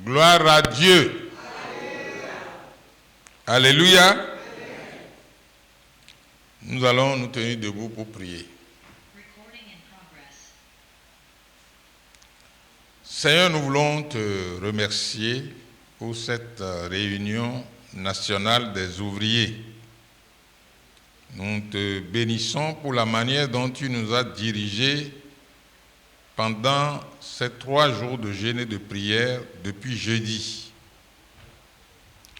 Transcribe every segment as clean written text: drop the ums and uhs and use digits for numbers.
Gloire à Dieu. Alléluia. Alléluia. Nous allons nous tenir debout pour prier. Seigneur, nous voulons te remercier pour cette réunion nationale des ouvriers. Nous te bénissons pour la manière dont tu nous as dirigés pendant ces 3 jours de jeûne et de prière depuis jeudi.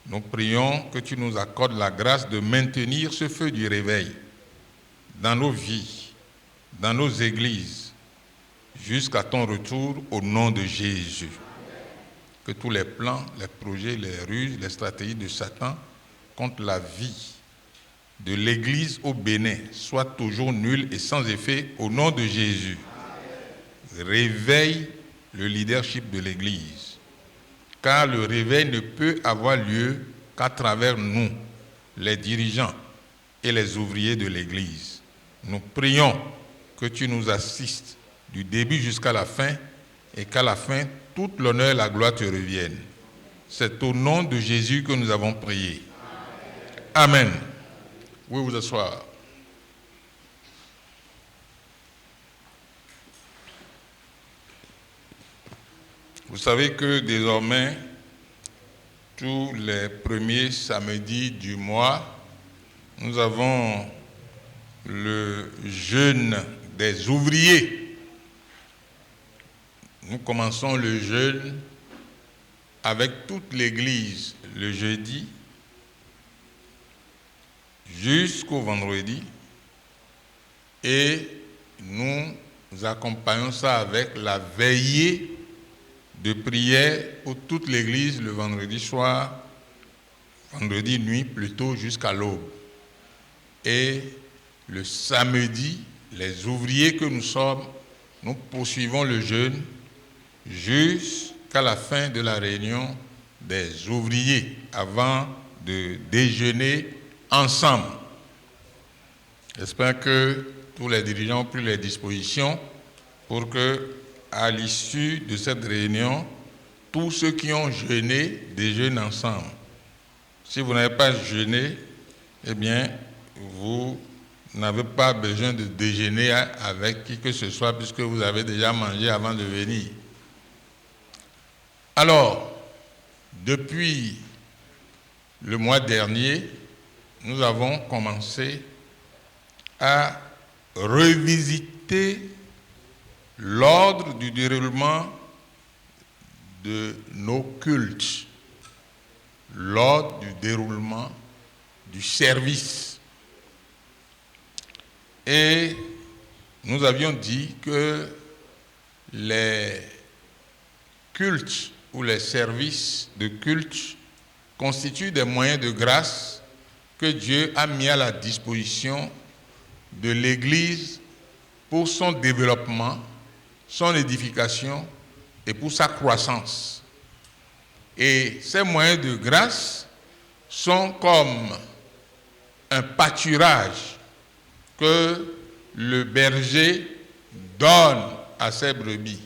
Nous prions que tu nous accordes la grâce de maintenir ce feu du réveil dans nos vies, dans nos églises, jusqu'à ton retour au nom de Jésus. Que tous les plans, les projets, les ruses, les stratégies de Satan contre la vie de l'Église au Bénin soient toujours nuls et sans effet au nom de Jésus. Réveille le leadership de l'Église, car le réveil ne peut avoir lieu qu'à travers nous, les dirigeants et les ouvriers de l'Église. Nous prions que tu nous assistes du début jusqu'à la fin et qu'à la fin, toute l'honneur et la gloire te reviennent. C'est au nom de Jésus que nous avons prié. Amen. Vous pouvez vous asseoir. Vous savez que désormais, tous les premiers samedis du mois, nous avons le jeûne des ouvriers. Nous commençons le jeûne avec toute l'Église le jeudi jusqu'au vendredi et nous accompagnons ça avec la veillée de prière pour toute l'Église le vendredi soir, vendredi nuit plutôt jusqu'à l'aube. Et le samedi, les ouvriers que nous sommes, nous poursuivons le jeûne jusqu'à la fin de la réunion des ouvriers avant de déjeuner ensemble. J'espère que tous les dirigeants ont pris les dispositions pour que, à l'issue de cette réunion, tous ceux qui ont jeûné déjeunent ensemble. Si vous n'avez pas jeûné, eh bien, vous n'avez pas besoin de déjeuner avec qui que ce soit puisque vous avez déjà mangé avant de venir. Alors, depuis le mois dernier, nous avons commencé à revisiter l'ordre du déroulement de nos cultes, l'ordre du déroulement du service. Et nous avions dit que les cultes ou les services de culte constituent des moyens de grâce que Dieu a mis à la disposition de l'Église pour son développement, son édification et pour sa croissance. Et ces moyens de grâce sont comme un pâturage que le berger donne à ses brebis.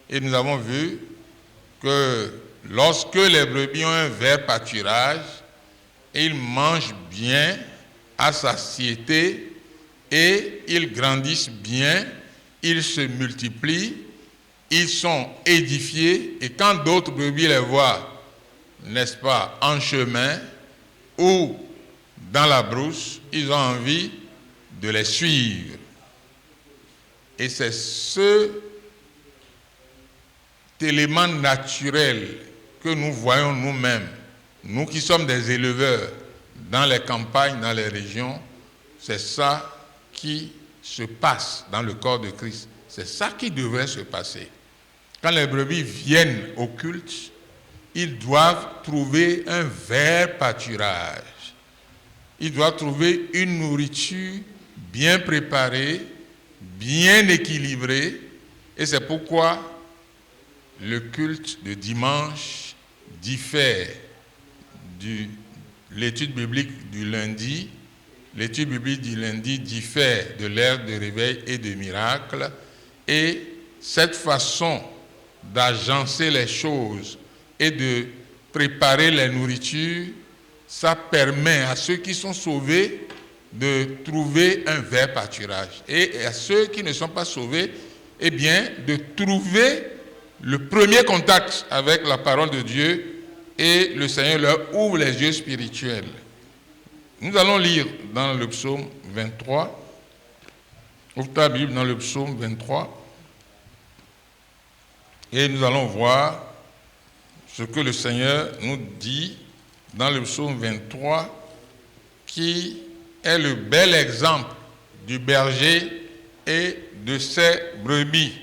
Et nous avons vu que lorsque les brebis ont un vert pâturage, ils mangent bien à satiété et ils grandissent bien, ils se multiplient, ils sont édifiés et quand d'autres brebis les voient, n'est-ce pas, en chemin ou dans la brousse, ils ont envie de les suivre. Et c'est cet élément naturel que nous voyons nous-mêmes, nous qui sommes des éleveurs dans les campagnes, dans les régions, c'est ça qui se passe dans le corps de Christ. C'est ça qui devrait se passer. Quand les brebis viennent au culte, ils doivent trouver un vert pâturage. Ils doivent trouver une nourriture bien préparée, bien équilibrée. Et c'est pourquoi le culte de dimanche diffère de l'étude biblique du lundi. L'étude biblique du lundi diffère de l'ère de réveil et de miracle. Et cette façon d'agencer les choses et de préparer les nourritures, ça permet à ceux qui sont sauvés de trouver un vrai pâturage. Et à ceux qui ne sont pas sauvés, eh bien, de trouver le premier contact avec la parole de Dieu, et le Seigneur leur ouvre les yeux spirituels. Nous allons lire dans le psaume 23. Ouvre ta Bible dans le psaume 23. Et nous allons voir ce que le Seigneur nous dit dans le psaume 23, qui est le bel exemple du berger et de ses brebis.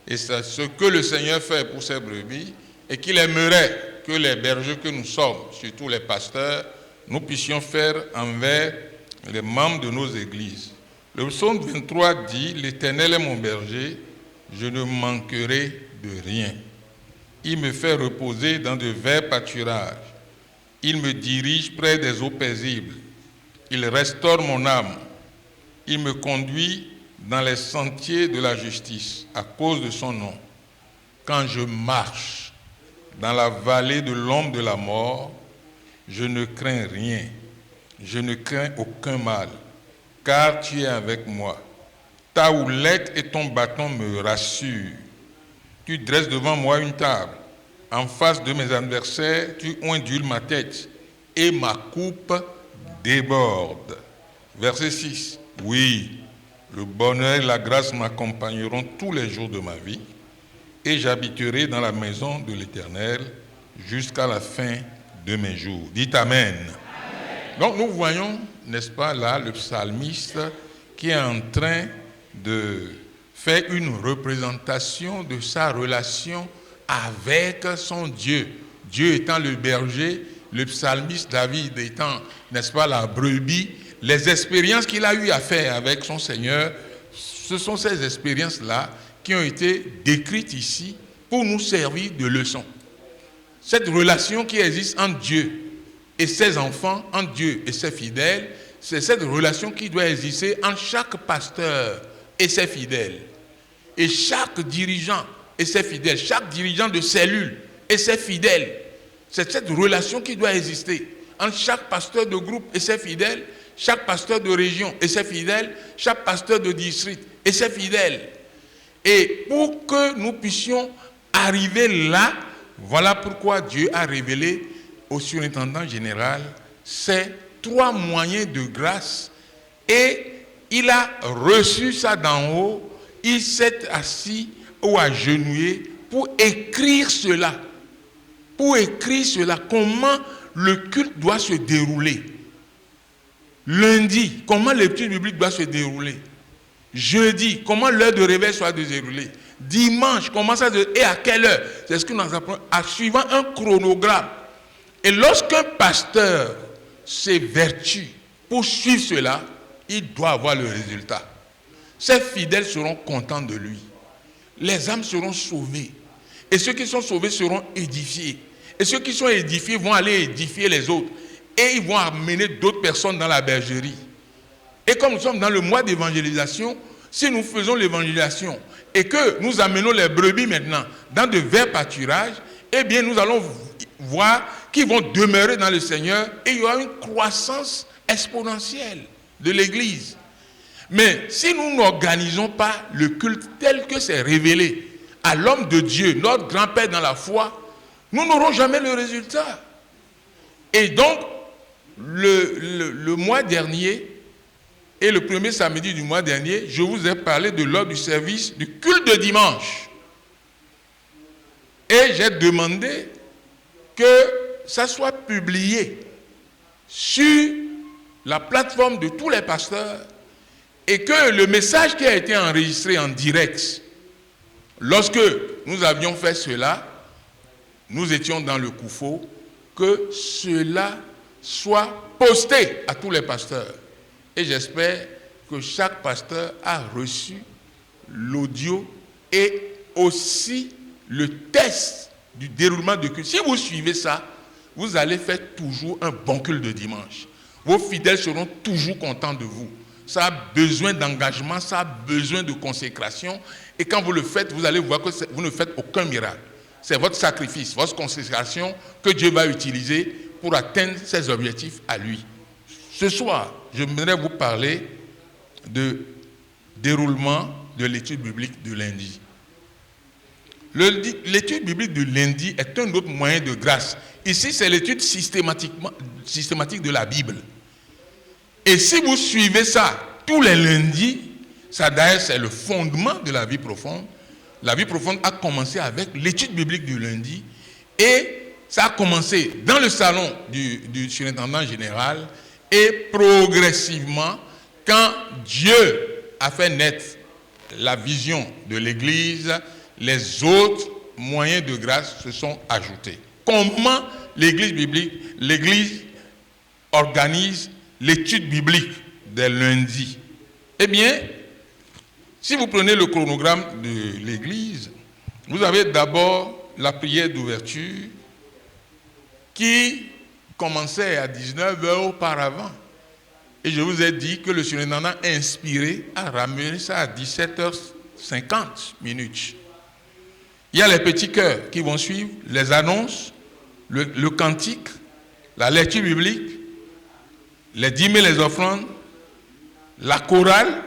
Et c'est ce que le Seigneur fait pour ses brebis, et qu'il aimerait que les bergers que nous sommes, surtout les pasteurs, nous puissions faire envers les membres de nos églises. Le psaume 23 dit « L'Éternel est mon berger, je ne manquerai de rien. Il me fait reposer dans de verts pâturages. Il me dirige près des eaux paisibles. Il restaure mon âme. Il me conduit dans les sentiers de la justice à cause de son nom. Quand je marche dans la vallée de l'ombre de la mort, je ne crains rien. Je ne crains aucun mal, car tu es avec moi. Ta houlette et ton bâton me rassurent. Tu dresses devant moi une table. En face de mes adversaires, tu ondules ma tête et ma coupe déborde. Verset 6. Oui, le bonheur et la grâce m'accompagneront tous les jours de ma vie et j'habiterai dans la maison de l'Éternel jusqu'à la fin de mes jours. Dites Amen. Amen. Donc nous voyons, n'est-ce pas, là, le psalmiste qui est en train de faire une représentation de sa relation avec son Dieu. Dieu étant le berger, le psalmiste David étant, n'est-ce pas, la brebis. Les expériences qu'il a eu à faire avec son Seigneur, ce sont ces expériences-là qui ont été décrites ici pour nous servir de leçon. Cette relation qui existe entre Dieu et ses enfants, entre Dieu et ses fidèles, c'est cette relation qui doit exister entre chaque pasteur et ses fidèles. Et chaque dirigeant et ses fidèles, chaque dirigeant de cellule et ses fidèles. C'est cette relation qui doit exister entre chaque pasteur de groupe et ses fidèles, chaque pasteur de région et ses fidèles, chaque pasteur de district et ses fidèles. Et pour que nous puissions arriver là, voilà pourquoi Dieu a révélé au surintendant général ces 3 moyens de grâce, et il a reçu ça d'en haut. Il s'est assis ou agenouillé pour écrire cela. Pour écrire cela, comment le culte doit se dérouler. Lundi, comment l'étude biblique doit se dérouler. Jeudi, comment l'heure de réveil soit déroulée. Dimanche, comment ça et à quelle heure. C'est ce que nous apprenons en suivant un chronogramme. Et lorsqu'un pasteur s'évertue pour suivre cela, il doit avoir le résultat. Ses fidèles seront contents de lui. Les âmes seront sauvées. Et ceux qui sont sauvés seront édifiés. Et ceux qui sont édifiés vont aller édifier les autres. Et ils vont amener d'autres personnes dans la bergerie. Et comme nous sommes dans le mois d'évangélisation, si nous faisons l'évangélisation et que nous amenons les brebis maintenant dans de verts pâturages, eh bien nous allons voir qu'ils vont demeurer dans le Seigneur et il y aura une croissance exponentielle de l'Église. Mais si nous n'organisons pas le culte tel que c'est révélé à l'homme de Dieu, notre grand-père dans la foi, nous n'aurons jamais le résultat. Et donc, le mois dernier, et le premier samedi du mois dernier, je vous ai parlé de l'ordre du service du culte de dimanche. Et j'ai demandé que ça soit publié sur la plateforme de tous les pasteurs et que le message qui a été enregistré en direct, lorsque nous avions fait cela, nous étions dans le Koufo, que cela soit posté à tous les pasteurs. Et j'espère que chaque pasteur a reçu l'audio et aussi le test du déroulement de culte. Si vous suivez ça, vous allez faire toujours un bon culte de dimanche. Vos fidèles seront toujours contents de vous. Ça a besoin d'engagement, ça a besoin de consécration. Et quand vous le faites, vous allez voir que vous ne faites aucun miracle. c'est votre sacrifice, votre consécration que Dieu va utiliser pour atteindre ses objectifs à lui. Ce soir, je voudrais vous parler de déroulement de l'étude biblique de lundi. L'étude biblique de lundi est un autre moyen de grâce. Ici, c'est l'étude systématique de la Bible. Et si vous suivez ça tous les lundis, ça d'ailleurs c'est le fondement de la vie profonde. La vie profonde a commencé avec l'étude biblique du lundi et ça a commencé dans le salon du surintendant général et progressivement, quand Dieu a fait naître la vision de l'Église, les autres moyens de grâce se sont ajoutés. Comment l'Église organise l'étude biblique des lundis? Eh bien, si vous prenez le chronogramme de l'Église, vous avez d'abord la prière d'ouverture qui commençait à 19h auparavant. Et je vous ai dit que le surintendant inspiré a ramené ça à 17h50 minutes. Il y a les petits chœurs qui vont suivre, les annonces, le cantique, la lecture biblique, les dîmes et les offrandes, la chorale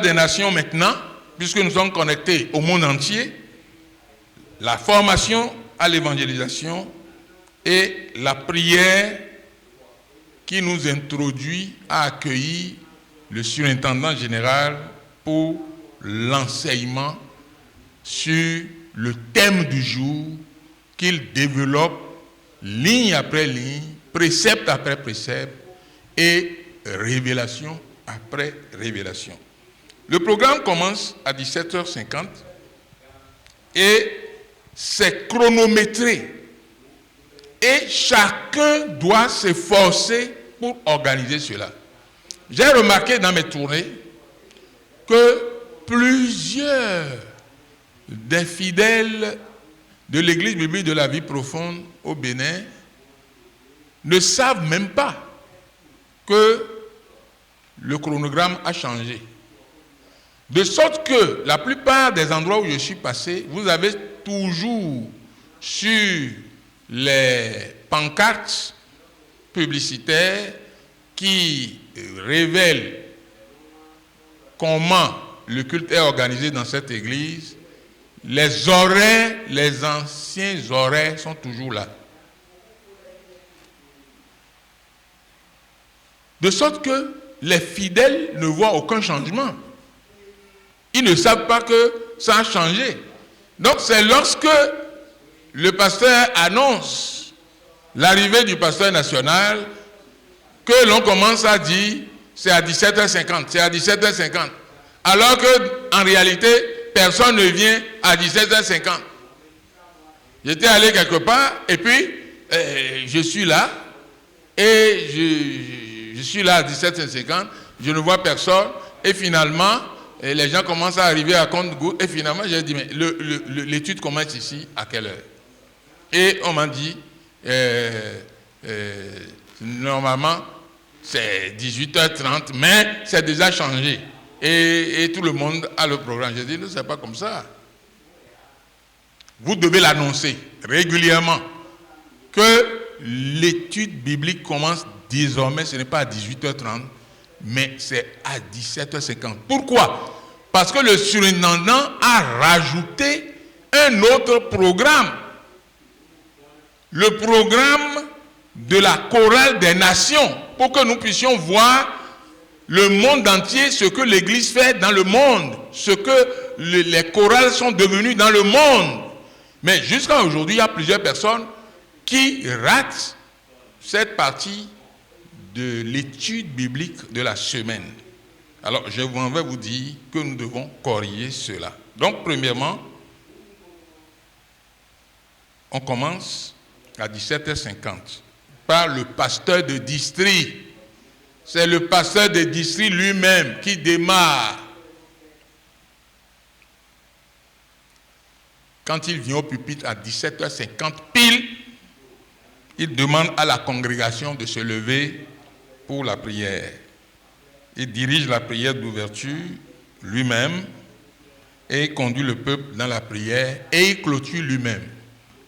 des nations maintenant, puisque nous sommes connectés au monde entier, la formation à l'évangélisation et la prière qui nous introduit à accueillir le surintendant général pour l'enseignement sur le thème du jour qu'il développe ligne après ligne, précepte après précepte et révélation après révélation. Le programme commence à 17h50 et c'est chronométré. Et chacun doit s'efforcer pour organiser cela. J'ai remarqué dans mes tournées que plusieurs des fidèles de l'Église biblique de la vie profonde au Bénin ne savent même pas que le chronogramme a changé. De sorte que la plupart des endroits où je suis passé, vous avez toujours sur les pancartes publicitaires qui révèlent comment le culte est organisé dans cette église. Les horaires, les anciens horaires sont toujours là. De sorte que les fidèles ne voient aucun changement. Ils ne savent pas que ça a changé. Donc c'est lorsque le pasteur annonce l'arrivée du pasteur national que l'on commence à dire c'est à 17h50, c'est à 17h50. Alors qu'en réalité, personne ne vient à 17h50. J'étais allé quelque part et puis je suis là et je suis là à 17h50, je ne vois personne et finalement les gens commencent à arriver à compte-gouttes et finalement j'ai dit mais l'étude commence ici à quelle heure? Et on m'a dit normalement c'est 18h30 mais c'est déjà changé et tout le monde a le programme. J'ai dit non, c'est pas comme ça. Vous devez l'annoncer régulièrement que l'étude biblique commence désormais, ce n'est pas à 18h30 mais c'est à 17h50. Pourquoi? Parce que le surintendant a rajouté un autre programme. Le programme de la chorale des nations, pour que nous puissions voir le monde entier, ce que l'Église fait dans le monde, ce que les chorales sont devenues dans le monde. Mais jusqu'à aujourd'hui, il y a plusieurs personnes qui ratent cette partie de l'étude biblique de la semaine. Alors, je vais vous dire que nous devons corriger cela. Donc, premièrement, on commence à 17h50 par le pasteur de district. C'est le pasteur de district lui-même qui démarre. Quand il vient au pupitre à 17h50 pile, il demande à la congrégation de se lever pour la prière. Il dirige la prière d'ouverture lui-même et conduit le peuple dans la prière et il clôture lui-même.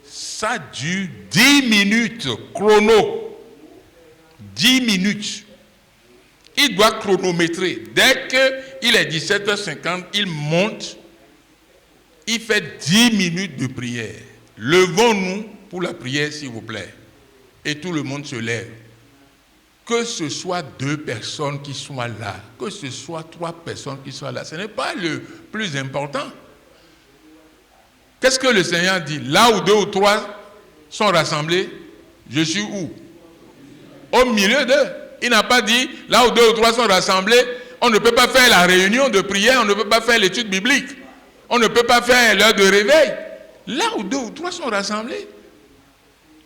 Ça dure 10 minutes, chrono. 10 minutes. Il doit chronométrer. Dès qu'il est 17h50, il monte. Il fait 10 minutes de prière. Levons-nous pour la prière, s'il vous plaît. Et tout le monde se lève. Que ce soit 2 personnes qui soient là, que ce soit 3 personnes qui soient là, ce n'est pas le plus important. Qu'est-ce que le Seigneur dit? Là où 2 ou 3 sont rassemblés, je suis où? Au milieu d'eux. Il n'a pas dit, là où 2 ou 3 sont rassemblés, on ne peut pas faire la réunion de prière, on ne peut pas faire l'étude biblique, on ne peut pas faire l'heure de réveil. Là où 2 ou 3 sont rassemblés,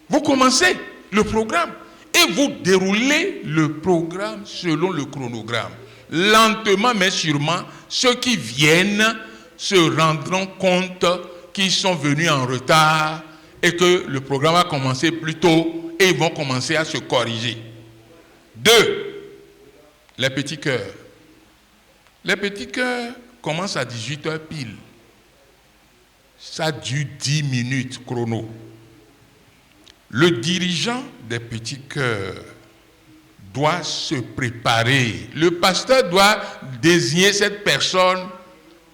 vous commencez le programme et vous déroulez le programme selon le chronogramme. Lentement mais sûrement, ceux qui viennent se rendront compte qu'ils sont venus en retard et que le programme a commencé plus tôt et ils vont commencer à se corriger. 2. Les petits cœurs. Les petits cœurs commencent à 18h pile. Ça dure 10 minutes chrono. Le dirigeant des petits cœurs doit se préparer. Le pasteur doit désigner cette personne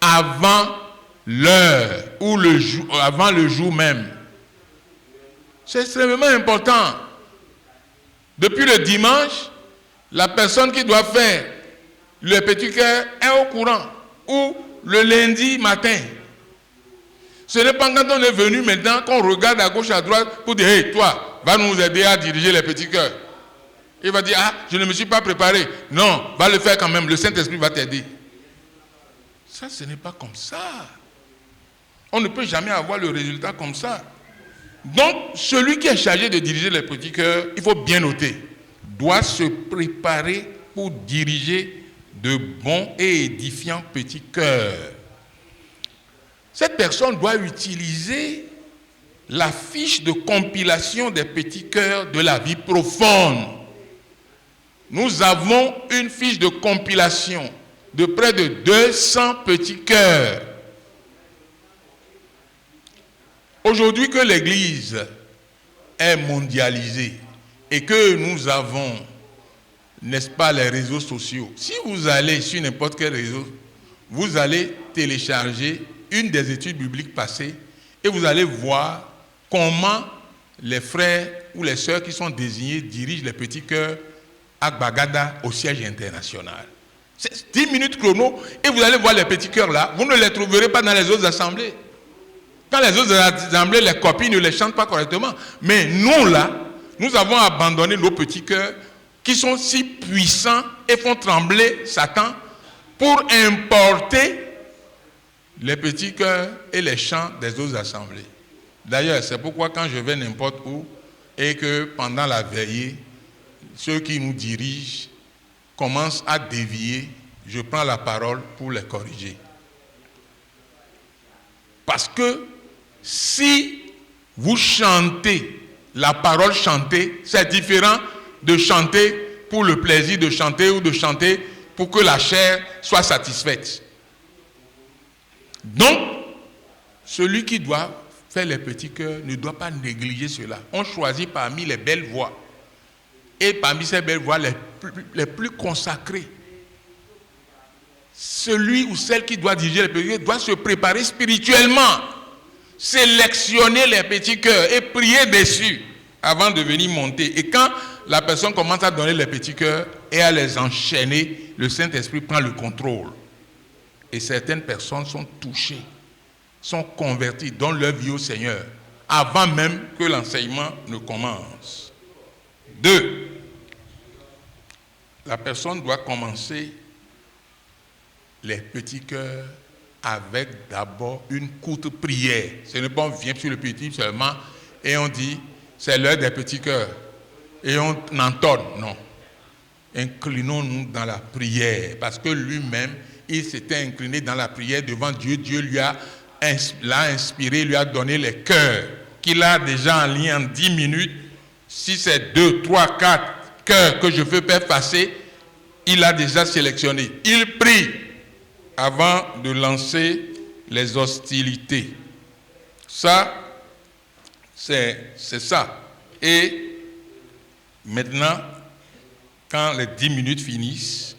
avant l'heure ou le jour, avant le jour même. C'est extrêmement important. Depuis le dimanche, la personne qui doit faire le petit cœur est au courant. Ou le lundi matin. Ce n'est pas quand on est venu maintenant qu'on regarde à gauche, à droite pour dire « Hey, toi, va nous aider à diriger les petits cœurs. » Il va dire « Ah, je ne me suis pas préparé. » Non, va le faire quand même. Le Saint-Esprit va t'aider. Ça, ce n'est pas comme ça. On ne peut jamais avoir le résultat comme ça. Donc, celui qui est chargé de diriger les petits cœurs, il faut bien noter, doit se préparer pour diriger de bons et édifiants petits cœurs. Cette personne doit utiliser la fiche de compilation des petits cœurs de la vie profonde. Nous avons une fiche de compilation de près de 200 petits cœurs. Aujourd'hui que l'Église est mondialisée et que nous avons, n'est-ce pas, les réseaux sociaux, si vous allez sur n'importe quel réseau, vous allez télécharger une des études bibliques passées et vous allez voir comment les frères ou les sœurs qui sont désignés dirigent les petits cœurs à Gbagada au siège international. C'est 10 minutes chrono et vous allez voir les petits cœurs là, vous ne les trouverez pas dans les autres assemblées. Quand les autres assemblées, les copies ne les chantent pas correctement. Mais nous là, nous avons abandonné nos petits cœurs qui sont si puissants et font trembler Satan pour importer les petits cœurs et les chants des autres assemblées. D'ailleurs, c'est pourquoi quand je vais n'importe où et que pendant la veillée, ceux qui nous dirigent commencent à dévier, je prends la parole pour les corriger. Parce que si vous chantez la parole chantée, c'est différent de chanter pour le plaisir de chanter ou de chanter pour que la chair soit satisfaite. Donc, celui qui doit faire les petits cœurs ne doit pas négliger cela. On choisit parmi les belles voix. Et parmi ces belles voix les plus consacrées. Celui ou celle qui doit diriger les petits cœurs doit se préparer spirituellement. Sélectionner les petits cœurs et prier dessus avant de venir monter. Et quand la personne commence à donner les petits cœurs et à les enchaîner, le Saint-Esprit prend le contrôle. Et certaines personnes sont touchées, sont converties, donnent leur vie au Seigneur, avant même que l'enseignement ne commence. 2. La personne doit commencer les petits cœurs avec d'abord une courte prière. Ce n'est pas on vient sur le petit seulement et on dit c'est l'heure des petits cœurs et on entonne. Non. Inclinons-nous dans la prière parce que lui-même il s'était incliné dans la prière devant Dieu. Dieu l'a inspiré, lui a donné les cœurs qu'il a déjà en ligne en 10 minutes. Si c'est 2, 3, 4 cœurs que je veux faire passer, il a déjà sélectionné. Il prie avant de lancer les hostilités. Ça, c'est ça. Et maintenant, quand les 10 minutes finissent,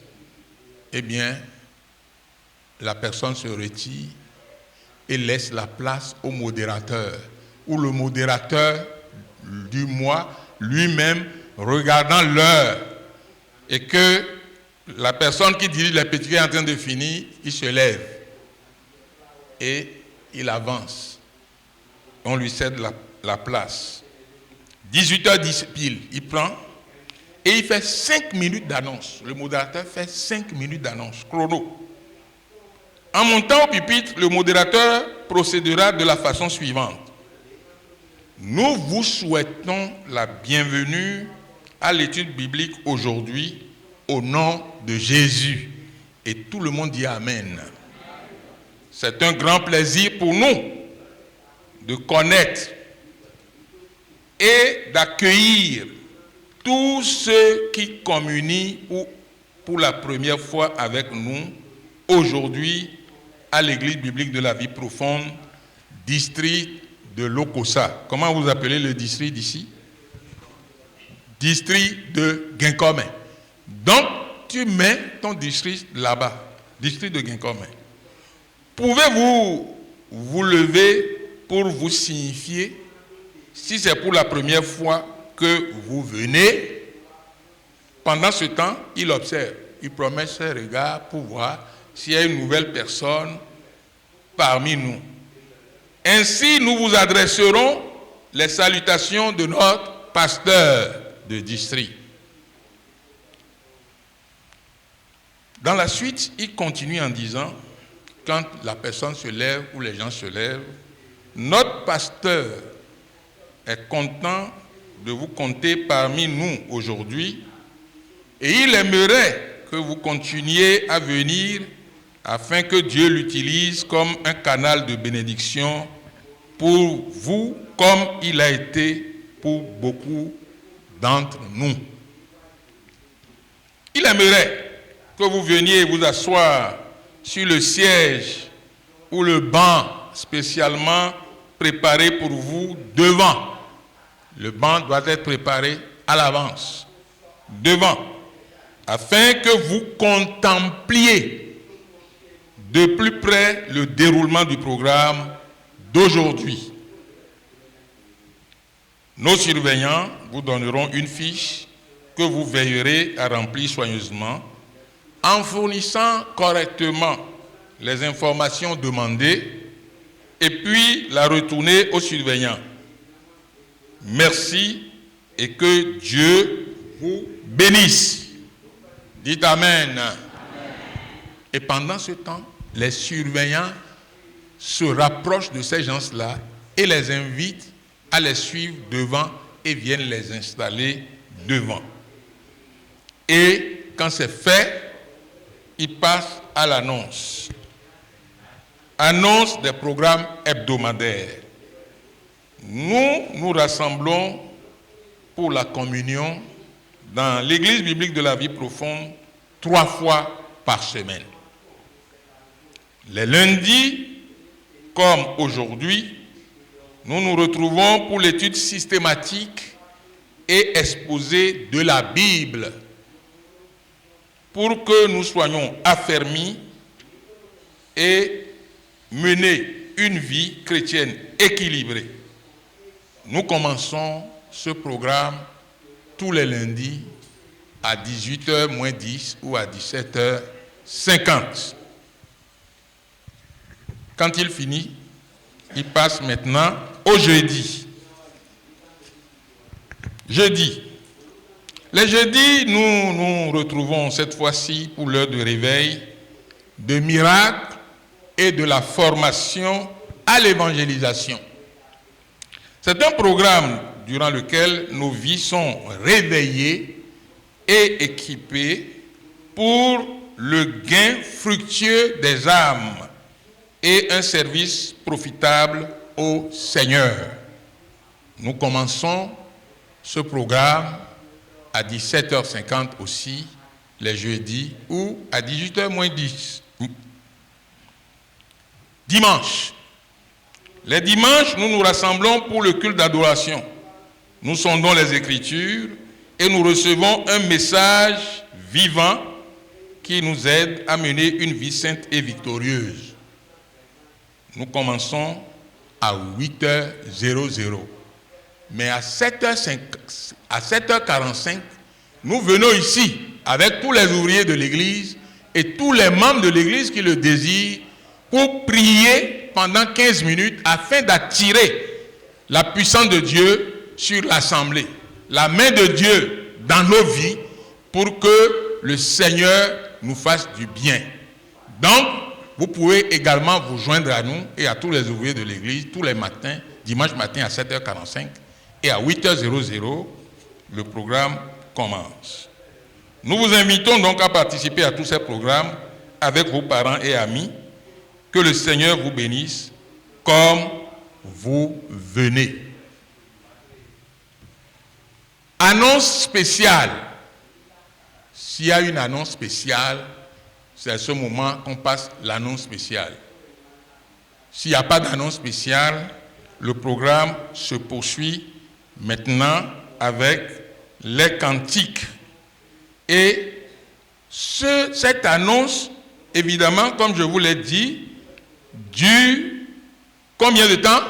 eh bien, la personne se retire et laisse la place au modérateur, ou le modérateur du mois lui-même, regardant l'heure, et que la personne qui dirige les petits est en train de finir, il se lève et il avance. On lui cède la place. 18h10 pile, il prend et il fait 5 minutes d'annonce. Le modérateur fait 5 minutes d'annonce, chrono. En montant au pupitre, le modérateur procédera de la façon suivante. Nous vous souhaitons la bienvenue à l'étude biblique aujourd'hui au nom de Jésus. Et tout le monde dit Amen. C'est un grand plaisir pour nous de connaître et d'accueillir tous ceux qui communient pour la première fois avec nous aujourd'hui à l'église biblique de la vie profonde, district de Lokossa. Comment vous appelez le district d'ici? District de Guinkomé. Donc, tu mets ton district là-bas, district de Guinkomé. Pouvez-vous vous lever pour vous signifier, si c'est pour la première fois que vous venez? Pendant ce temps, il observe, il promet ses regards pour voir s'il y a une nouvelle personne parmi nous. Ainsi, nous vous adresserons les salutations de notre pasteur de district. Dans la suite, il continue en disant, quand la personne se lève ou les gens se lèvent, notre pasteur est content de vous compter parmi nous aujourd'hui et il aimerait que vous continuiez à venir afin que Dieu l'utilise comme un canal de bénédiction pour vous, comme il a été pour beaucoup d'entre nous. Il aimerait que vous veniez vous asseoir sur le siège ou le banc spécialement préparé pour vous devant. Le banc doit être préparé à l'avance, devant, afin que vous contempliez de plus près le déroulement du programme d'aujourd'hui. Nos surveillants vous donneront une fiche que vous veillerez à remplir soigneusement en fournissant correctement les informations demandées et puis la retourner aux surveillants. Merci et que Dieu vous bénisse. Dites Amen. Amen. Et pendant ce temps, les surveillants se rapprochent de ces gens-là et les invitent à les suivre devant et viennent les installer devant. Et quand c'est fait, ils passent à l'annonce. Annonce des programmes hebdomadaires. Nous nous rassemblons pour la communion dans l'église biblique de la vie profonde 3 fois par semaine. Les lundis, comme aujourd'hui, nous nous retrouvons pour l'étude systématique et exposée de la Bible pour que nous soyons affermis et mener une vie chrétienne équilibrée. Nous commençons ce programme tous les lundis à 18h moins 10 ou à 17h50. Quand il finit, il passe maintenant au jeudi. Jeudi. Les jeudis, nous nous retrouvons cette fois-ci pour l'heure de réveil, de miracles et de la formation à l'évangélisation. C'est un programme durant lequel nos vies sont réveillées et équipées pour le gain fructueux des âmes et un service profitable au Seigneur. Nous commençons ce programme à 17h50 aussi, les jeudis, ou à 18h moins 10. dimanche. Les dimanches, nous nous rassemblons pour le culte d'adoration. Nous sondons les Écritures et nous recevons un message vivant qui nous aide à mener une vie sainte et victorieuse. Nous commençons à 8h00. Mais à 7h45, nous venons ici avec tous les ouvriers de l'église et tous les membres de l'église qui le désirent pour prier pendant 15 minutes afin d'attirer la puissance de Dieu sur l'assemblée, la main de Dieu dans nos vies pour que le Seigneur nous fasse du bien. Donc, vous pouvez également vous joindre à nous et à tous les ouvriers de l'église tous les matins, dimanche matin à 7h45 et à 8h00, le programme commence. Nous vous invitons donc à participer à tous ces programmes avec vos parents et amis. Que le Seigneur vous bénisse comme vous venez. Annonce spéciale. S'il y a une annonce spéciale, c'est à ce moment qu'on passe l'annonce spéciale. S'il n'y a pas d'annonce spéciale, le programme se poursuit maintenant avec les cantiques. Et cette annonce, évidemment, comme je vous l'ai dit, dure combien de temps?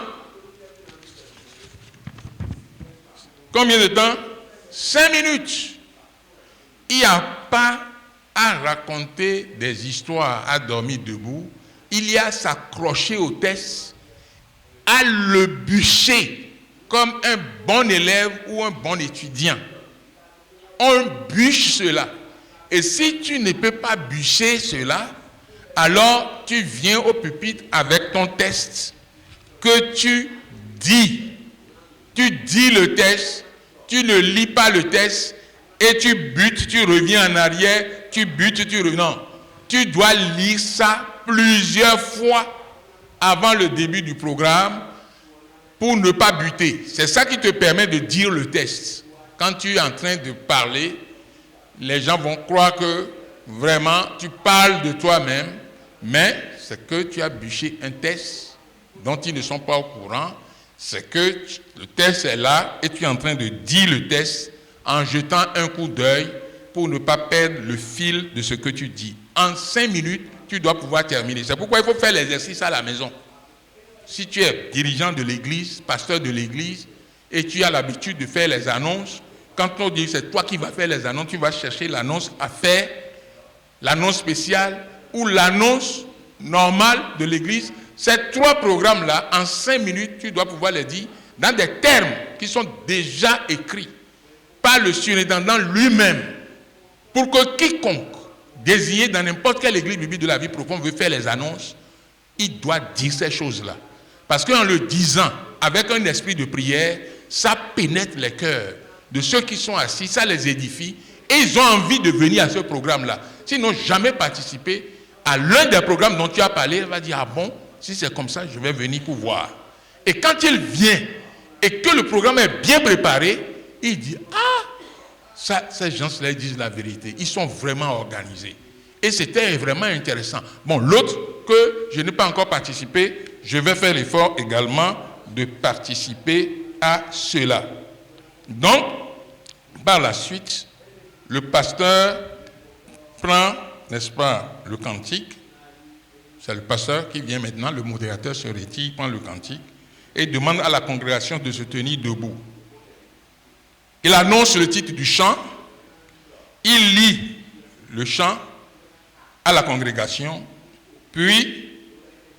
Combien de temps? 5 minutes. Il n'y a pas à raconter des histoires à dormir debout. Il y a à s'accrocher au texte, à le bûcher comme un bon élève ou un bon étudiant. On bûche cela. Et si tu ne peux pas bûcher cela, alors tu viens au pupitre avec ton texte que tu dis. Tu dis le texte, tu ne lis pas le texte et tu butes, tu reviens en arrière, tu butes, tu reviens. Non, tu dois lire ça plusieurs fois avant le début du programme pour ne pas buter. C'est ça qui te permet de dire le texte. Quand tu es en train de parler, les gens vont croire que vraiment tu parles de toi-même, mais c'est que tu as bûché un texte dont ils ne sont pas au courant. C'est que le texte est là et tu es en train de dire le texte en jetant un coup d'œil pour ne pas perdre le fil de ce que tu dis. En 5 minutes, tu dois pouvoir terminer. C'est pourquoi il faut faire l'exercice à la maison. Si tu es dirigeant de l'église, pasteur de l'église, et tu as l'habitude de faire les annonces, quand on dit c'est toi qui vas faire les annonces, tu vas chercher l'annonce à faire, l'annonce spéciale ou l'annonce normale de l'église. Ces 3 programmes-là, en 5 minutes, tu dois pouvoir les dire dans des termes qui sont déjà écrits par le surintendant lui-même, pour que quiconque désigné dans n'importe quelle église biblique de la vie profonde veut faire les annonces, il doit dire ces choses-là. Parce qu'en le disant avec un esprit de prière, ça pénètre les cœurs de ceux qui sont assis, ça les édifie et ils ont envie de venir à ce programme-là. S'ils n'ont jamais participé à l'un des programmes dont tu as parlé, il va dire, ah bon, si c'est comme ça, je vais venir pour voir. Et quand il vient et que le programme est bien préparé, il dit, ah, ça, ces gens-là disent la vérité. Ils sont vraiment organisés. Et c'était vraiment intéressant. Bon, l'autre que je n'ai pas encore participé, je vais faire l'effort également de participer à cela. Donc, par la suite, le pasteur prend, n'est-ce pas, le cantique. C'est le pasteur qui vient maintenant, le modérateur se retire, prend le cantique et demande à la congrégation de se tenir debout. Il annonce le titre du chant, il lit le chant à la congrégation, puis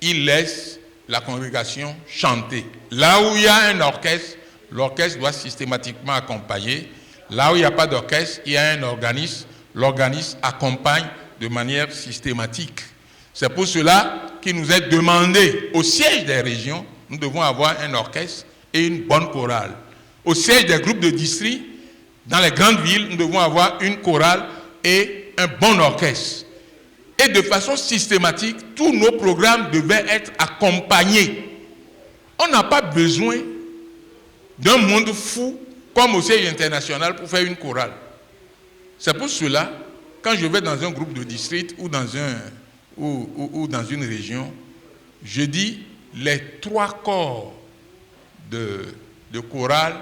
il laisse la congrégation chanter. Là où il y a un orchestre, l'orchestre doit systématiquement accompagner. Là où il n'y a pas d'orchestre, il y a un organisme. L'organisme accompagne de manière systématique. C'est pour cela qu'il nous est demandé, au siège des régions, nous devons avoir un orchestre et une bonne chorale. Au siège des groupes de district, dans les grandes villes, nous devons avoir une chorale et un bon orchestre. Et de façon systématique, tous nos programmes devaient être accompagnés. On n'a pas besoin d'un monde fou comme au siège international pour faire une chorale. C'est pour cela, quand je vais dans un groupe de district ou dans une région, je dis les 3 corps de chorale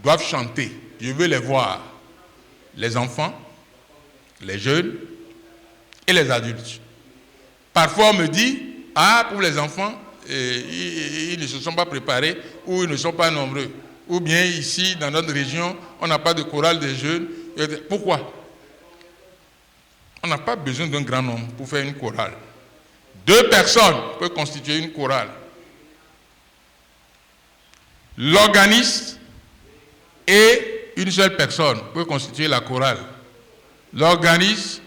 doivent chanter. Je veux les voir. Les enfants, les jeunes et les adultes. Parfois on me dit, pour les enfants, ils ne se sont pas préparés ou ils ne sont pas nombreux. Ou bien ici, dans notre région, on n'a pas de chorale des jeunes. Pourquoi? On n'a pas besoin d'un grand nombre pour faire une chorale. 2 personnes peuvent constituer une chorale. L'organiste et une seule personne peut constituer la chorale. L'organiste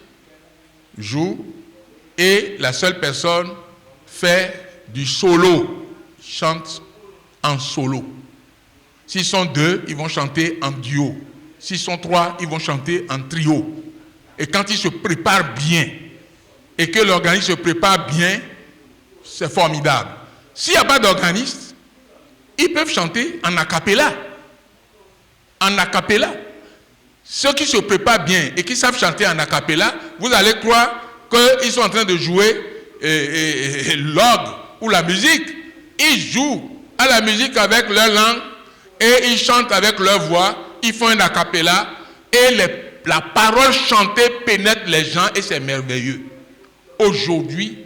joue et la seule personne fait du solo, chante en solo. S'ils sont 2, ils vont chanter en duo. S'ils sont 3, ils vont chanter en trio. Et quand ils se préparent bien, et que l'organiste se prépare bien, c'est formidable. S'il n'y a pas d'organiste, ils peuvent chanter en a cappella. En a cappella. Ceux qui se préparent bien et qui savent chanter en a cappella, vous allez croire qu'ils sont en train de jouer l'orgue ou la musique. Ils jouent à la musique avec leur langue et ils chantent avec leur voix. Ils font un a cappella et la parole chantée pénètre les gens et c'est merveilleux. Aujourd'hui,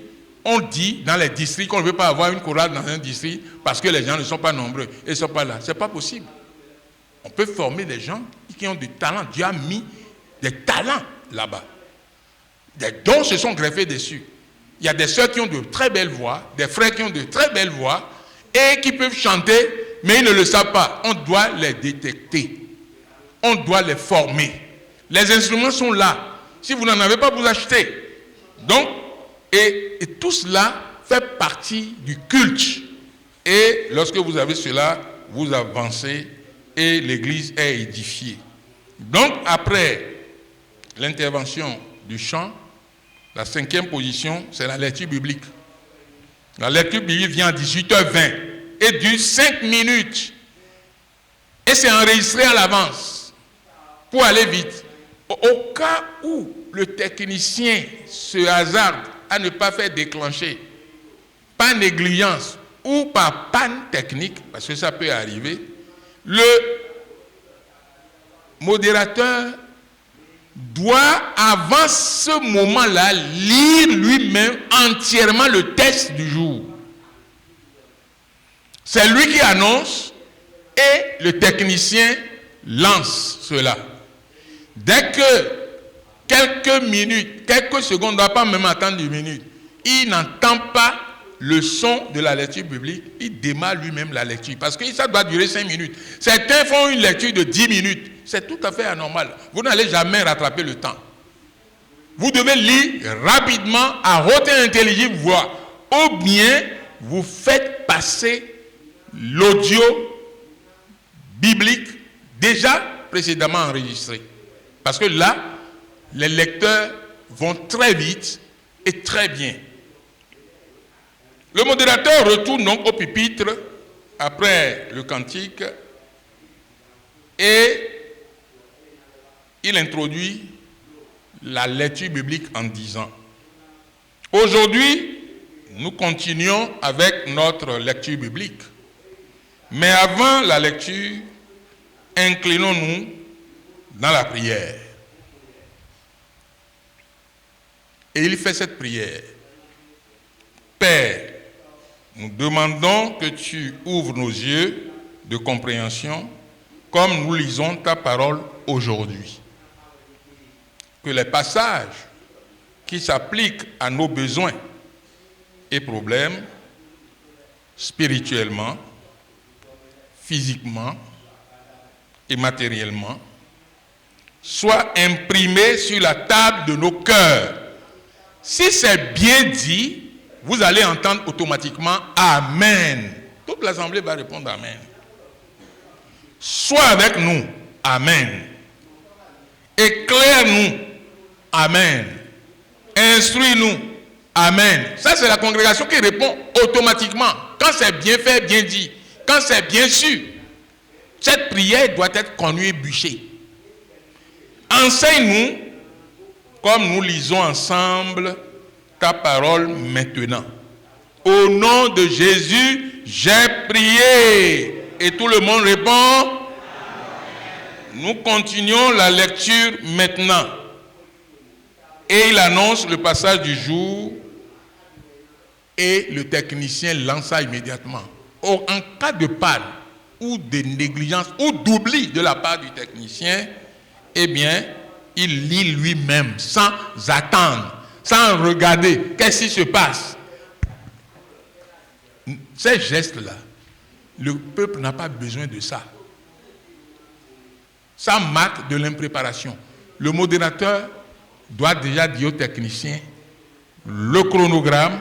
on dit dans les districts qu'on ne veut pas avoir une chorale dans un district parce que les gens ne sont pas nombreux et ne sont pas là. Ce n'est pas possible. On peut former des gens qui ont du talent. Dieu a mis des talents là-bas. Des dons se sont greffés dessus. Il y a des sœurs qui ont de très belles voix, des frères qui ont de très belles voix et qui peuvent chanter, mais ils ne le savent pas. On doit les détecter. On doit les former. Les instruments sont là. Si vous n'en avez pas, vous achetez. Donc, et tout cela fait partie du culte. Et lorsque vous avez cela, vous avancez et l'église est édifiée. Donc, après l'intervention du chant, la 5e position, c'est la lecture biblique. La lecture biblique vient à 18h20 et dure 5 minutes. Et c'est enregistré à l'avance pour aller vite. Au cas où le technicien se hasarde à ne pas faire déclencher, par négligence ou par panne technique, parce que ça peut arriver, le modérateur doit, avant ce moment-là, lire lui-même entièrement le texte du jour. C'est lui qui annonce et le technicien lance cela. Dès que quelques minutes, quelques secondes, on ne doit pas même attendre une minute, il n'entend pas le son de la lecture biblique, il démarre lui-même la lecture. Parce que ça doit durer 5 minutes. Certains font une lecture de 10 minutes. C'est tout à fait anormal. Vous n'allez jamais rattraper le temps. Vous devez lire rapidement, à haute et intelligible voix. Ou bien, vous faites passer l'audio biblique déjà précédemment enregistré. Parce que là, les lecteurs vont très vite et très bien. Le modérateur retourne donc au pupitre après le cantique et il introduit la lecture biblique en disant: aujourd'hui, nous continuons avec notre lecture biblique. Mais avant la lecture, inclinons-nous dans la prière. Et il fait cette prière. Père, nous demandons que tu ouvres nos yeux de compréhension comme nous lisons ta parole aujourd'hui. Que les passages qui s'appliquent à nos besoins et problèmes, spirituellement, physiquement et matériellement, soient imprimés sur la table de nos cœurs. Si c'est bien dit, vous allez entendre automatiquement Amen. Toute l'assemblée va répondre Amen. Sois avec nous. Amen. Éclaire-nous. Amen. Instruis-nous. Amen. Ça, c'est la congrégation qui répond automatiquement. Quand c'est bien fait, bien dit. Quand c'est bien su. Cette prière doit être connue et bûchée. Enseigne-nous, comme nous lisons ensemble ta parole maintenant. Au nom de Jésus, j'ai prié. Et tout le monde répond. Nous continuons la lecture maintenant. Et il annonce le passage du jour et le technicien lança immédiatement. Or, en cas de panne ou de négligence ou d'oubli de la part du technicien, eh bien, il lit lui-même sans attendre, sans regarder qu'est-ce qui se passe. Ces gestes-là, le peuple n'a pas besoin de ça. Ça marque de l'impréparation. Le modérateur doit déjà dire au technicien le chronogramme.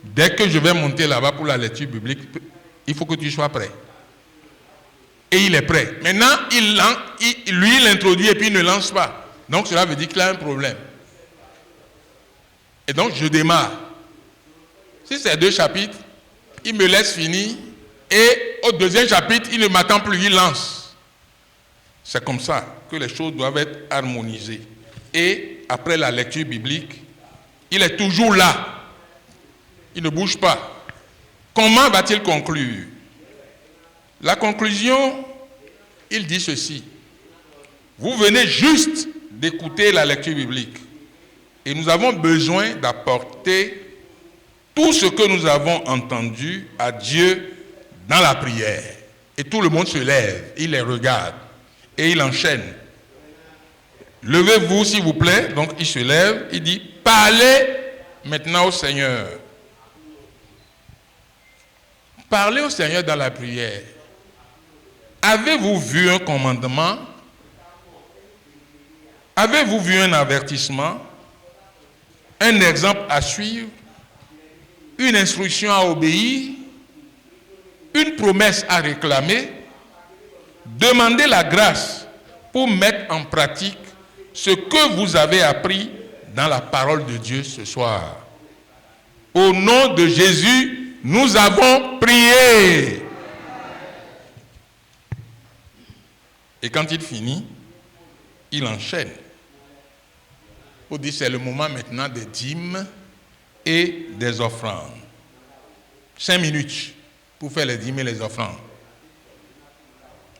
Dès que je vais monter là-bas pour la lecture biblique, il faut que tu sois prêt. Et il est prêt. Maintenant, il introduit et puis il ne lance pas. Donc cela veut dire qu'il a un problème. Et donc je démarre. Si c'est 2 chapitres, il me laisse finir. Et au 2e chapitre, il ne m'attend plus, il lance. C'est comme ça que les choses doivent être harmonisées. Et après la lecture biblique, il est toujours là. Il ne bouge pas. Comment va-t-il conclure? La conclusion, il dit ceci. Vous venez juste d'écouter la lecture biblique. Et nous avons besoin d'apporter tout ce que nous avons entendu à Dieu dans la prière. Et tout le monde se lève, il les regarde et il enchaîne. Levez-vous s'il vous plaît. Donc il se lève, il dit, parlez maintenant au Seigneur. Parlez au Seigneur dans la prière. Avez-vous vu un commandement? Avez-vous vu un avertissement? Un exemple à suivre? Une instruction à obéir? Une promesse à réclamer? Demandez la grâce pour mettre en pratique ce que vous avez appris dans la parole de Dieu ce soir. Au nom de Jésus, nous avons prié. Et quand il finit, il enchaîne. On dit c'est le moment maintenant des dîmes et des offrandes. 5 minutes pour faire les dîmes et les offrandes.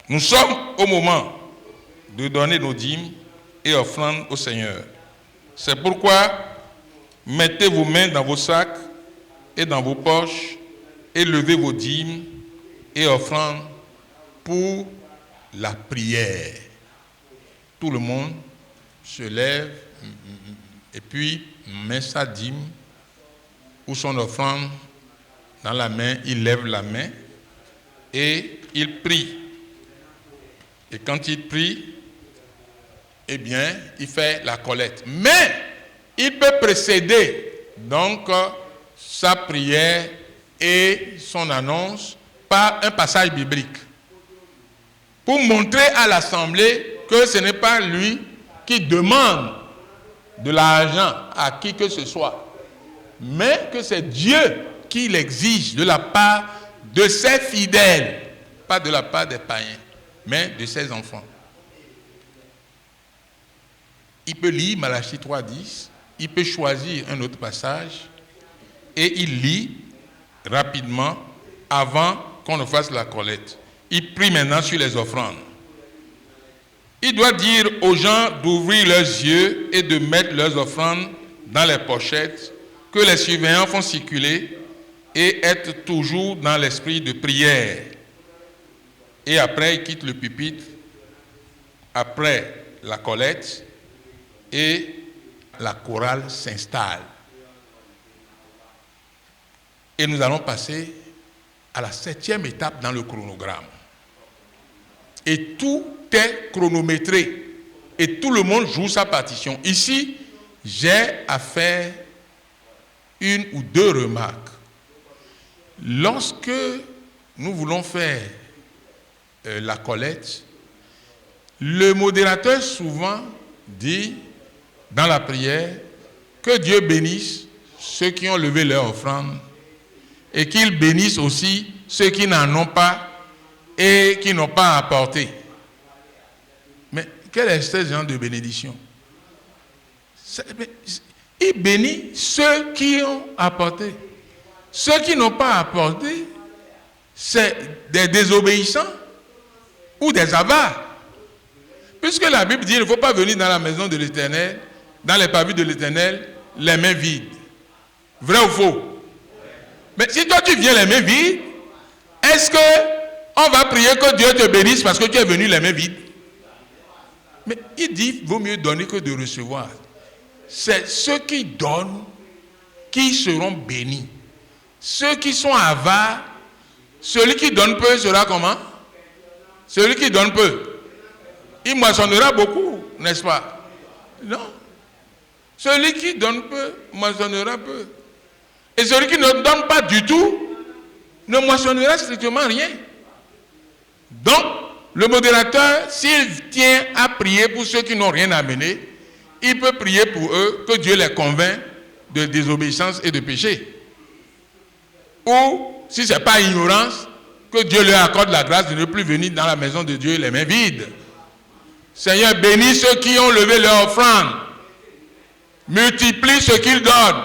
Nous sommes au moment de donner nos dîmes et offrandes au Seigneur. C'est pourquoi mettez vos mains dans vos sacs et dans vos poches et levez vos dîmes et offrandes pour la prière. Tout le monde se lève et puis met sa dîme ou son offrande dans la main, il lève la main et il prie. Et quand il prie, eh bien, il fait la collecte. Mais il peut précéder donc sa prière et son annonce par un passage biblique pour montrer à l'assemblée que ce n'est pas lui qui demande de l'argent à qui que ce soit, mais que c'est Dieu qui l'exige de la part de ses fidèles, pas de la part des païens, mais de ses enfants. Il peut lire Malachie 3:10, il peut choisir un autre passage et il lit rapidement avant qu'on ne fasse la collecte. Il prie maintenant sur les offrandes. Il doit dire aux gens d'ouvrir leurs yeux et de mettre leurs offrandes dans les pochettes que les surveillants font circuler et être toujours dans l'esprit de prière. Et après, il quitte le pupitre après la collecte et la chorale s'installe. Et nous allons passer à la 7e étape dans le chronogramme. Et tout est chronométré. Et tout le monde joue sa partition. Ici, j'ai à faire 1 ou 2 remarques. Lorsque nous voulons faire la collecte, le modérateur souvent dit dans la prière que Dieu bénisse ceux qui ont levé leur offrande et qu'il bénisse aussi ceux qui n'en ont pas et qui n'ont pas apporté. Mais quel est ce genre de bénédiction? Il bénit ceux qui ont apporté. Ceux qui n'ont pas apporté, c'est des désobéissants ou des avares. Puisque la Bible dit qu'il ne faut pas venir dans la maison de l'Éternel, dans les pavillons de l'Éternel, les mains vides. Vrai ou faux? Mais si toi tu viens les mains vides, est-ce qu'on va prier que Dieu te bénisse parce que tu es venu les mains vides? Mais il dit, vaut mieux donner que de recevoir. C'est ceux qui donnent qui seront bénis. Ceux qui sont avares, celui qui donne peu sera comment? Celui qui donne peu, il moissonnera beaucoup, n'est-ce pas? Non. Celui qui donne peu, moissonnera peu. Et celui qui ne donne pas du tout, ne moissonnera strictement rien. Donc, le modérateur, s'il tient à prier pour ceux qui n'ont rien amené, il peut prier pour eux que Dieu les convainc de désobéissance et de péché. Ou, si ce n'est pas ignorance, que Dieu leur accorde la grâce de ne plus venir dans la maison de Dieu les mains vides. Seigneur, bénis ceux qui ont levé leur offrande. Multiplie ce qu'ils donnent.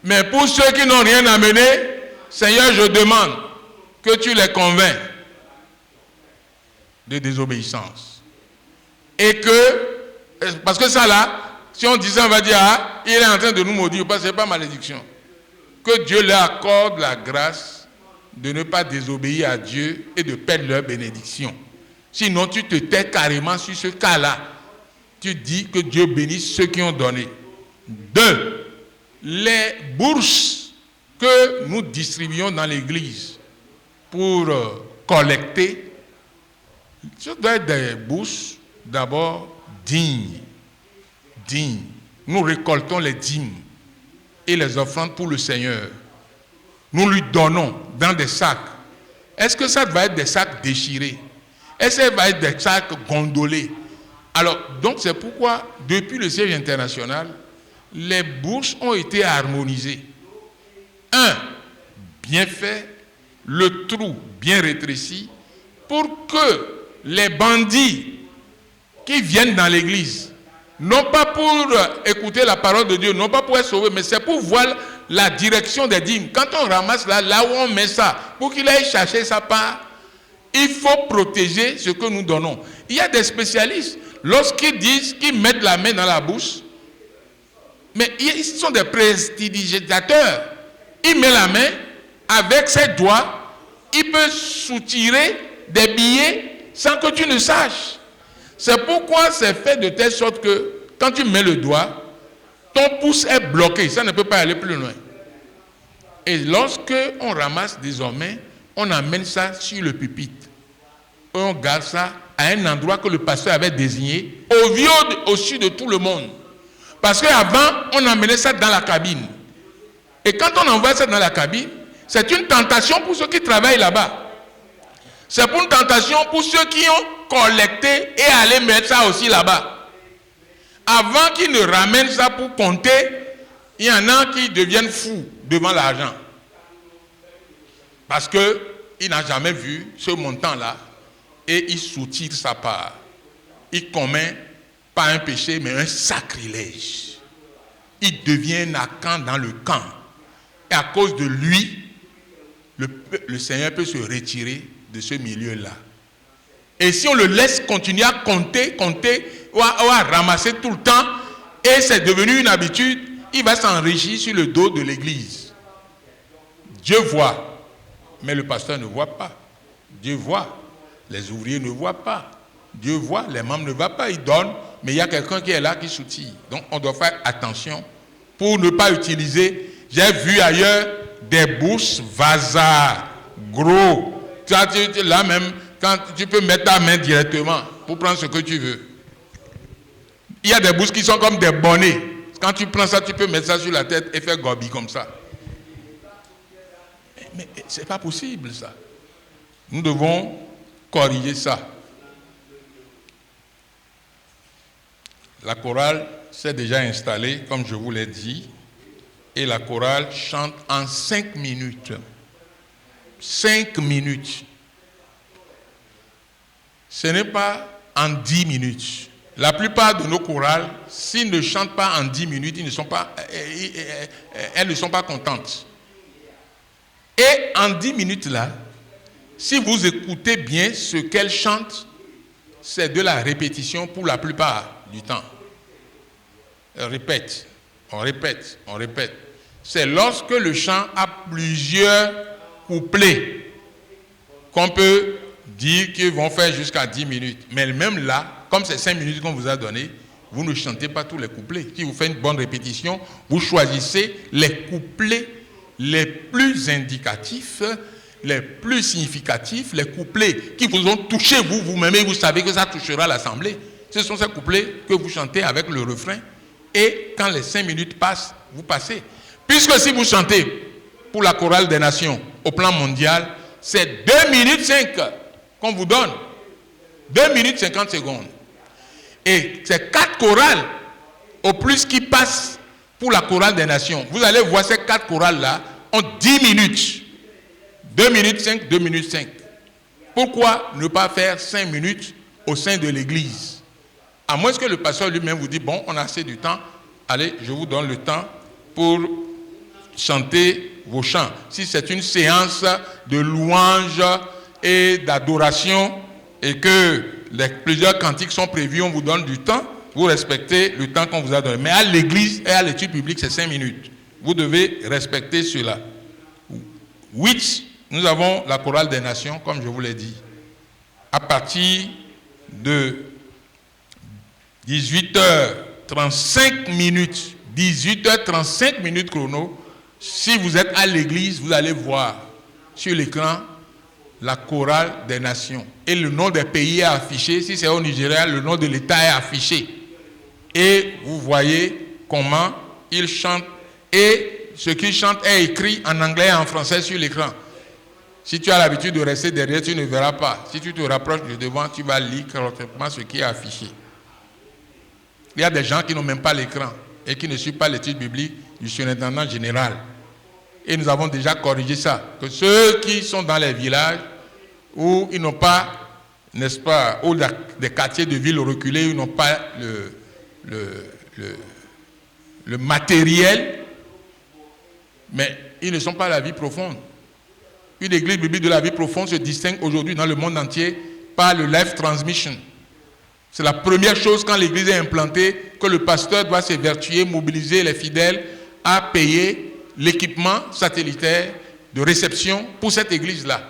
Mais pour ceux qui n'ont rien amené, Seigneur, je demande que tu les convaincs de désobéissance. Et que, parce que ça là, si on dit ça, on va dire, ah, il est en train de nous maudire, ce n'est pas malédiction. Que Dieu leur accorde la grâce de ne pas désobéir à Dieu et de perdre leur bénédiction. Sinon, tu te tais carrément sur ce cas-là. Tu dis que Dieu bénisse ceux qui ont donné. 2. Les bourses que nous distribuons dans l'église pour collecter, ce doit être des bourses d'abord dignes. Nous récoltons les dîmes et les offrandes pour le Seigneur. Nous lui donnons dans des sacs. Est-ce que ça va être des sacs déchirés? Est-ce que ça va être des sacs gondolés? Alors, donc c'est pourquoi, depuis le siège international, les bourses ont été harmonisées. 1. Bien fait, le trou bien rétréci, pour que les bandits qui viennent dans l'église, non pas pour écouter la parole de Dieu, non pas pour être sauvés, mais c'est pour voir la direction des dîmes. Quand on ramasse là où on met ça, pour qu'il aille chercher sa part, il faut protéger ce que nous donnons. Il y a des spécialistes, lorsqu'ils disent qu'ils mettent la main dans la bouche, mais ils sont des prestidigitateurs. Il met la main, avec ses doigts, il peut soutirer des billets sans que tu ne saches. C'est pourquoi c'est fait de telle sorte que quand tu mets le doigt, ton pouce est bloqué, ça ne peut pas aller plus loin. Et lorsque on ramasse désormais, on amène ça sur le pupitre. On garde ça à un endroit que le pasteur avait désigné, au-dessus de tout le monde. Parce qu'avant, on emmenait ça dans la cabine. Et quand on envoie ça dans la cabine, c'est une tentation pour ceux qui travaillent là-bas. C'est pour une tentation pour ceux qui ont collecté et allaient mettre ça aussi là-bas. Avant qu'ils ne ramènent ça pour compter, il y en a qui deviennent fous devant l'argent. Parce qu'il n'a jamais vu ce montant-là et il soutire sa part. Il commet pas un péché, mais un sacrilège. Il devient un Achan dans le camp. Et à cause de lui, le Seigneur peut se retirer de ce milieu-là. Et si on le laisse continuer à compter, ou à ramasser tout le temps, et c'est devenu une habitude, il va s'enrichir sur le dos de l'église. Dieu voit, mais le pasteur ne voit pas. Dieu voit, les ouvriers ne voient pas. Dieu voit, les membres ne voient pas, ils donnent, mais il y a quelqu'un qui est là qui soutient. Donc on doit faire attention pour ne pas utiliser. J'ai vu ailleurs des bourses vasards, gros. Là même, quand tu peux mettre ta main directement pour prendre ce que tu veux. Il y a des bourses qui sont comme des bonnets. Quand tu prends ça, tu peux mettre ça sur la tête et faire gobi comme ça. Mais ce n'est pas possible ça. Nous devons corriger ça. La chorale s'est déjà installée, comme je vous l'ai dit, et la chorale chante en 5 minutes. 5 minutes. Ce n'est pas en 10 minutes. La plupart de nos chorales, s'ils ne chantent pas en 10 minutes, elles ne sont pas contentes. Et en 10 minutes là, si vous écoutez bien ce qu'elle chante, c'est de la répétition pour la plupart du temps. Elle répète, on répète, on répète. C'est lorsque le chant a plusieurs couplets qu'on peut dire qu'ils vont faire jusqu'à 10 minutes. Mais même là, comme c'est 5 minutes qu'on vous a donné, vous ne chantez pas tous les couplets. Si vous faites une bonne répétition, vous choisissez les couplets les plus indicatifs, les plus significatifs, les couplets qui vous ont touché vous-même et vous savez que ça touchera l'assemblée. Ce sont ces couplets que vous chantez avec le refrain et quand les 5 minutes passent, vous passez. Puisque si vous chantez pour la chorale des nations au plan mondial, c'est 2 minutes 5 qu'on vous donne. 2 minutes 50 secondes. Et c'est 4 chorales au plus qui passent pour la chorale des nations. Vous allez voir ces 4 chorales-là en 10 minutes. 2 minutes 5, 2 minutes 5. Pourquoi ne pas faire 5 minutes au sein de l'église? À moins que le pasteur lui-même vous dise, bon, on a assez du temps, allez, je vous donne le temps pour chanter vos chants. Si c'est une séance de louange et d'adoration et que plusieurs cantiques sont prévus, on vous donne du temps, vous respectez le temps qu'on vous a donné. Mais à l'église et à l'étude publique, c'est 5 minutes. Vous devez respecter cela. 8, nous avons la chorale des nations, comme je vous l'ai dit. À partir de 18h35 minutes, 18h35 minutes chrono, si vous êtes à l'église, vous allez voir sur l'écran la chorale des nations. Et le nom des pays est affiché. Si c'est au Nigeria, le nom de l'État est affiché. Et vous voyez comment ils chantent. Et ce qu'ils chantent est écrit en anglais et en français sur l'écran. Si tu as l'habitude de rester derrière, tu ne verras pas. Si tu te rapproches de devant, tu vas lire correctement ce qui est affiché. Il y a des gens qui n'ont même pas l'écran et qui ne suivent pas l'étude biblique du surintendant général. Et nous avons déjà corrigé ça. Que ceux qui sont dans les villages où ils n'ont pas, n'est-ce pas, ou des quartiers de ville reculés où ils n'ont pas le matériel, mais ils ne sont pas à la vie profonde. Une église biblique de la vie profonde se distingue aujourd'hui dans le monde entier par le live transmission. C'est la première chose quand l'église est implantée que le pasteur doit s'évertuer, mobiliser les fidèles à payer l'équipement satellitaire de réception pour cette église-là.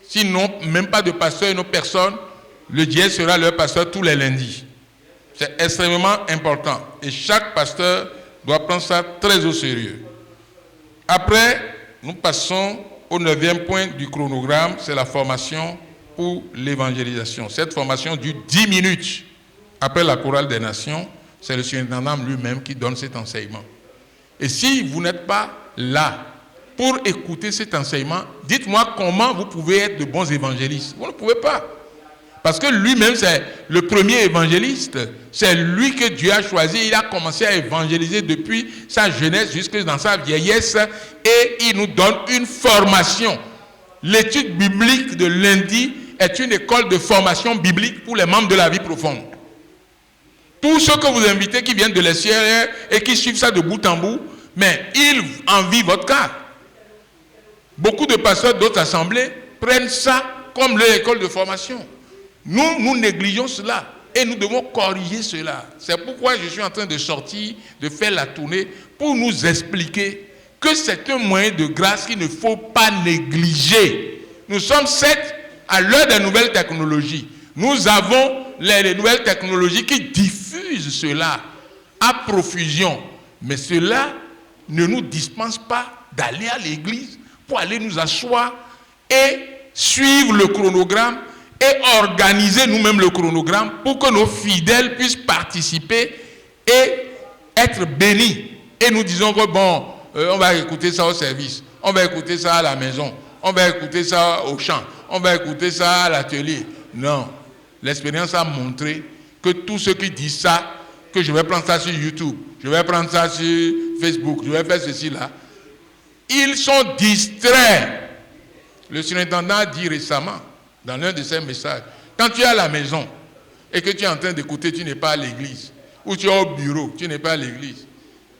S'ils n'ont même pas de pasteur et non personne, le dièse sera leur pasteur tous les lundis. C'est extrêmement important. Et chaque pasteur doit prendre ça très au sérieux. Après, nous passons au 9e point du chronogramme, c'est la formation pour l'évangélisation. Cette formation dure 10 minutes. Après la chorale des nations, c'est le surintendant lui-même qui donne cet enseignement. Et si vous n'êtes pas là pour écouter cet enseignement, dites-moi comment vous pouvez être de bons évangélistes. Vous ne pouvez pas. Parce que lui-même, c'est le premier évangéliste. C'est lui que Dieu a choisi. Il a commencé à évangéliser depuis sa jeunesse jusque dans sa vieillesse. Et il nous donne une formation. L'étude biblique de lundi est une école de formation biblique pour les membres de la vie profonde. Tous ceux que vous invitez qui viennent de l'extérieur et qui suivent ça de bout en bout, mais ils envient votre cas. Beaucoup de pasteurs d'autres assemblées prennent ça comme leur école de formation. Nous négligeons cela et nous devons corriger cela. C'est pourquoi je suis en train de sortir, de faire la tournée pour nous expliquer que c'est un moyen de grâce qu'il ne faut pas négliger. Nous sommes certes à l'heure des nouvelles technologies. Nous avons les nouvelles technologies qui diffusent cela à profusion. Mais cela ne nous dispense pas d'aller à l'église pour aller nous asseoir et suivre le chronogramme et organiser nous-mêmes le chronogramme pour que nos fidèles puissent participer et être bénis. Et nous disons que bon, on va écouter ça au service, on va écouter ça à la maison, on va écouter ça au champ, on va écouter ça à l'atelier. Non, l'expérience a montré que tous ceux qui disent ça, que je vais prendre ça sur YouTube, je vais prendre ça sur Facebook, je vais faire ceci là, ils sont distraits. Le surintendant a dit récemment, dans l'un de ses messages, quand tu es à la maison et que tu es en train d'écouter, tu n'es pas à l'église, ou tu es au bureau, tu n'es pas à l'église,